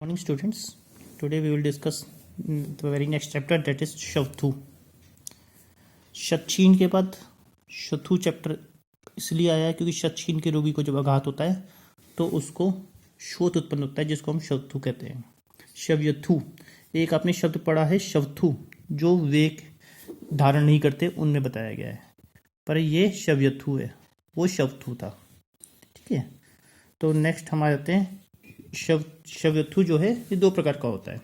Morning students, today we will discuss the very next chapter, that is शवथु। शतछीन के बाद शथु chapter इसलिए आया है क्योंकि शतछीन के रोगी को जब आघात होता है तो उसको शोथ उत्पन्न होता है, जिसको हम शवथु कहते हैं। शव्यथु, एक आपने शब्द पढ़ा है शवथु, जो वेग धारण नहीं करते उनमें बताया गया है, पर ये शव्यथु है, वो शवथु था। ठीक है, तो नेक्स्ट हम आ जाते हैं। शव्यथु जो है ये दो प्रकार का होता है,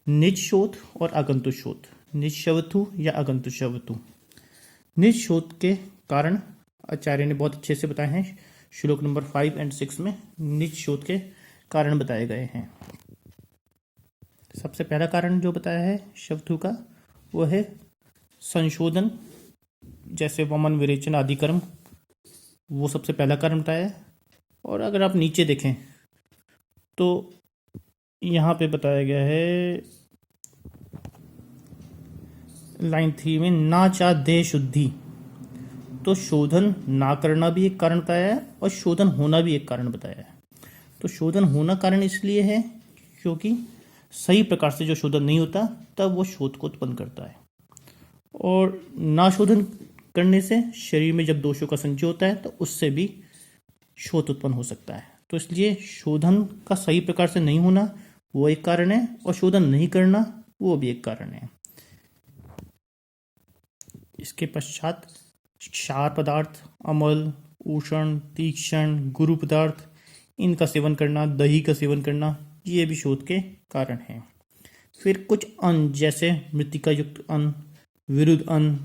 निज शोथ और आगंतुक शोथ। निज शवथु या आगंतुक शवथु। निज शोथ के कारण आचार्य ने बहुत अच्छे से बताए हैं, श्लोक नंबर 5 और 6 में निज शोथ के कारण बताए गए हैं। सबसे पहला कारण जो बताया है शवथु का, वो है संशोधन, जैसे वमन विरेचन आदि कर्म, वो सबसे पहला कारण बताया है। और अगर आप नीचे देखें तो यहाँ पे बताया गया है लाइन 3 में, ना चा देह शुद्धि, तो शोधन ना करना भी एक कारण बताया है और शोधन होना भी एक कारण बताया है। तो शोधन होना कारण इसलिए है क्योंकि सही प्रकार से जो शोधन नहीं होता तब वो शोथ को उत्पन्न करता है, और ना शोधन करने से शरीर में जब दोषों का संचय होता है तो उससे भी शोथ उत्पन्न हो सकता है। तो इसलिए शोधन का सही प्रकार से नहीं होना वो एक कारण है, और शोधन नहीं करना वो भी एक कारण है। इसके पश्चात क्षार पदार्थ, अमल, उष्ण, तीक्ष्ण, गुरु पदार्थ, इनका सेवन करना, दही का सेवन करना, ये भी शोथ के कारण हैं। फिर कुछ अन्न, जैसे मृतिका युक्त अन्न, विरुद्ध अन्न,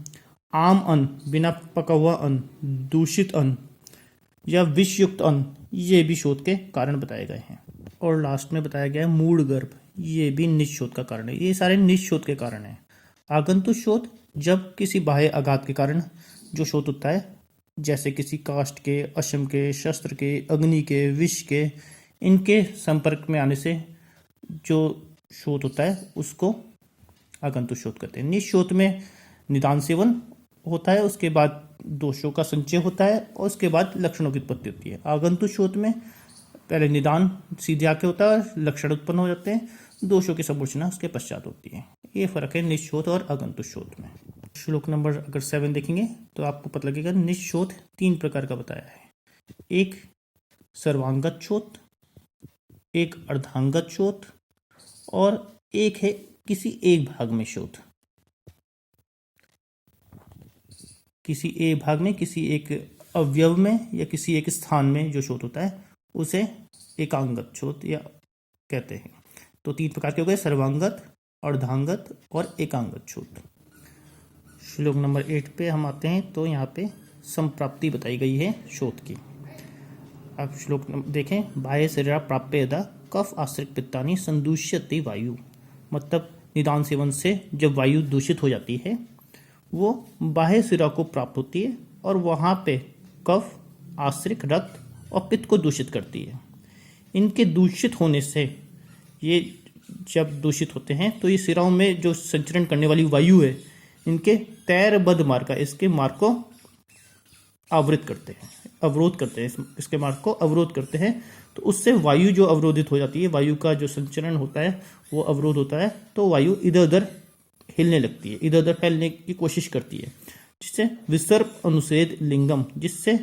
आम अन्न, बिना पका हुआ अन्न, दूषित अन्न या विष युक्त अन्न, ये भी शोथ के कारण बताए गए हैं। और लास्ट में बताया गया है मूढ़ गर्भ, ये भी निशोथ का कारण है। ये सारे निशोथ के कारण हैं। आगंतुक शोथ, जब किसी बाह्य आघात के कारण जो शोथ होता है, जैसे किसी काष्ठ के, अश्म के, शस्त्र के, अग्नि के, विष के, इनके संपर्क में आने से जो शोथ होता है उसको आगंतुक शोथ कहते हैं। निशोथ में निदान सेवन होता है, उसके बाद दोषों का संचय होता है और उसके बाद लक्षणों की उत्पत्ति होती है। आगंतुक शोथ में पहले निदान सीधे आके होता है, लक्षण उत्पन्न हो जाते हैं, दोषों की समूर्छना उसके पश्चात होती है। ये फर्क है निशोथ और आगंतुक शोथ में। श्लोक नंबर अगर 7 देखेंगे तो आपको पता लगेगा निशोथ 3 प्रकार का बताया है। एक सर्वांगत शोथ, एक अर्धांगत शोथ, और एक है किसी एक भाग में शोथ। किसी एक भाग में, किसी एक अवयव में या किसी एक स्थान में जो शोथ होता है उसे एकांगत शोथ या कहते हैं। तो 3 प्रकार के हो गए, सर्वांगत, अर्धांगत और एकांगत शोथ। श्लोक नंबर 8 पे हम आते हैं, तो यहाँ पे संप्राप्ति बताई गई है शोथ की। आप श्लोक देखें, बाह्य शरीर प्राप्य यदा कफ आश्रित पित्तानि संदूष्यते वायु, मतलब निदान सेवन से जब वायु दूषित हो जाती है वो बाह्य सिरा को प्राप्त होती है और वहाँ पे कफ, आश्रित, रक्त और पित्त को दूषित करती है। इनके दूषित होने से, ये जब दूषित होते हैं तो ये सिराओं में जो संचरण करने वाली वायु है, इनके तैरबद्ध मार्ग का, इसके मार्ग को आवृत करते हैं, अवरोध करते हैं, इसके मार्ग को अवरोध करते हैं। तो उससे वायु जो अवरोधित हो जाती है, वायु का जो संचरण होता है वो अवरोध होता है, तो वायु इधर उधर हिलने लगती है, इधर उधर फैलने की कोशिश करती है, जिससे विसर्प अनुच्छेद लिंगम, जिससे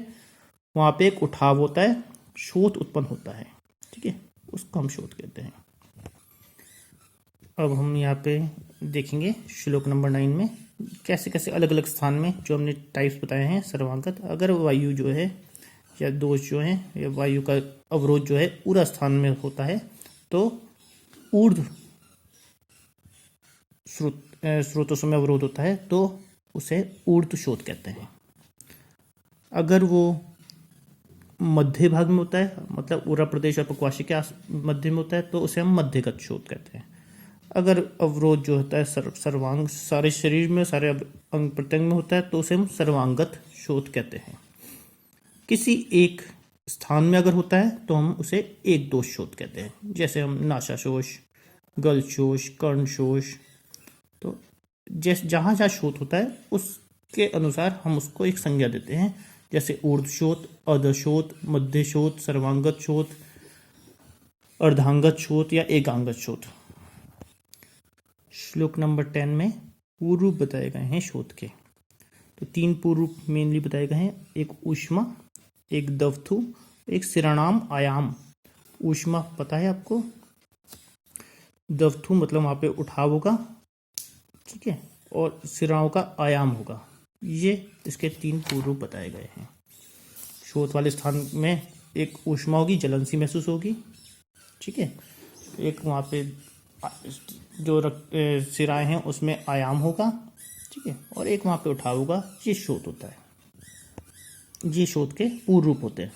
वहाँ पे एक उठाव होता है, शोथ उत्पन्न होता है। ठीक है, उसको हम शोथ कहते हैं। अब हम यहाँ पे देखेंगे श्लोक नंबर 9 में कैसे कैसे अलग अलग स्थान में जो हमने टाइप्स बताए हैं सर्वांगत, अगर वायु जो है या दोष जो है या वायु का अवरोध जो है पूरा स्थान में होता है तो ऊर्ध्व स्रोतों में अवरोध होता है तो उसे ऊर्ध्व शोथ कहते हैं। अगर वो मध्य भाग में होता है, मतलब उरा प्रदेश और पक्वाशी के मध्य में होता है, तो उसे हम मध्यगत शोथ कहते हैं। अगर अवरोध जो होता है सर्वांग, सारे शरीर में, सारे अंग प्रत्यंग में होता है, तो उसे हम सर्वांगत शोथ कहते हैं। किसी एक स्थान में अगर होता है तो हम उसे एक दोष शोथ कहते हैं, जैसे हम नासाशोष, गलशोष, कर्णशोष। तो जैसे जहाँ जहाँ शोथ होता है उसके अनुसार हम उसको एक संज्ञा देते हैं, जैसे ऊर्ध्व शोथ, अधशोथ, मध्य शोथ, सर्वांगत शोथ, अर्धांगत शोथ या एकांगत शोथ। श्लोक नंबर 10 में पूर्व रूप बताए गए हैं शोथ के। तो 3 पूर्व रूप मेनली बताए गए हैं, एक ऊष्मा, एक दवथु, एक सिरानाम आयाम। ऊष्मा पता है आपको, दवथु मतलब वहाँ पे उठाव होगा, ठीक है, और सिराओं का आयाम होगा। ये इसके 3 पूर्व रूप बताए गए हैं। शोथ वाले स्थान में एक ऊष्मा होगी, जलन सी महसूस होगी, ठीक है, एक वहाँ पे जो सिराएं हैं उसमें आयाम होगा, ठीक है, और एक वहाँ पे उठाव होगा। ये शोथ होता है, ये शोथ के पूर्व रूप होते हैं।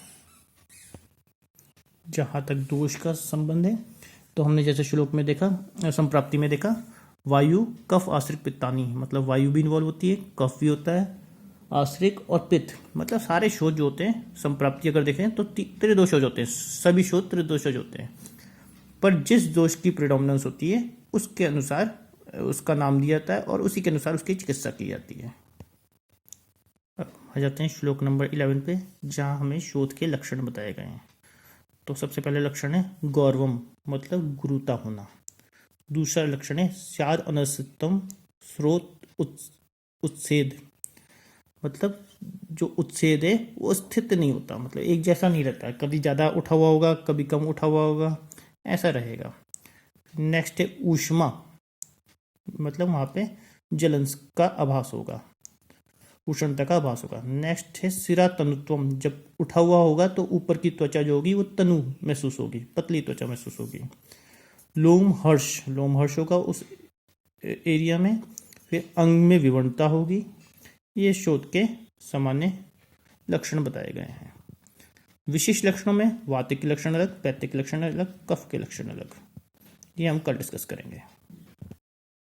जहाँ तक दोष का संबंध है तो हमने जैसे श्लोक में देखा, संप्राप्ति में देखा, वायु कफ आश्रित पित्तानी, मतलब वायु भी इन्वॉल्व होती है, कफ भी होता है, आश्रित और पित्त, मतलब सारे शोथ जो होते हैं संप्राप्ति अगर देखें तो त्रिदोषज होते हैं, सभी शोथ त्रिदोषज होते हैं। पर जिस दोष की प्रिडोमिनेंस होती है उसके अनुसार उसका नाम दिया जाता है और उसी के अनुसार उसकी चिकित्सा की जाती है। अब आ जाते हैं श्लोक नंबर 11 पे, जहाँ हमें शोथ के लक्षण बताए गए हैं। तो सबसे पहले लक्षण है गौरवम, मतलब गुरुता होना। दूसरा लक्षण है स्याद अनस्थितम स्रोत उत्सेद, मतलब जो उत्सेद है वो स्थित नहीं होता, मतलब एक जैसा नहीं रहता है, कभी ज़्यादा उठा हुआ होगा, कभी कम उठा हुआ होगा, ऐसा रहेगा। नेक्स्ट है ऊष्मा, मतलब वहाँ पे जलन का आभास होगा, उष्णता का आभास होगा। नेक्स्ट है सिरा तनुत्वम, जब उठा हुआ होगा तो ऊपर की त्वचा जो होगी वो तनु महसूस होगी, पतली त्वचा महसूस होगी। लोम हर्ष, लोम हर्ष होगा उस एरिया में। फिर अंग में विवरणता होगी। ये शोथ के सामान्य लक्षण बताए गए हैं। विशिष्ट लक्षणों में वात के लक्षण अलग, पित्त के लक्षण अलग, कफ के लक्षण अलग, ये हम कल डिस्कस करेंगे।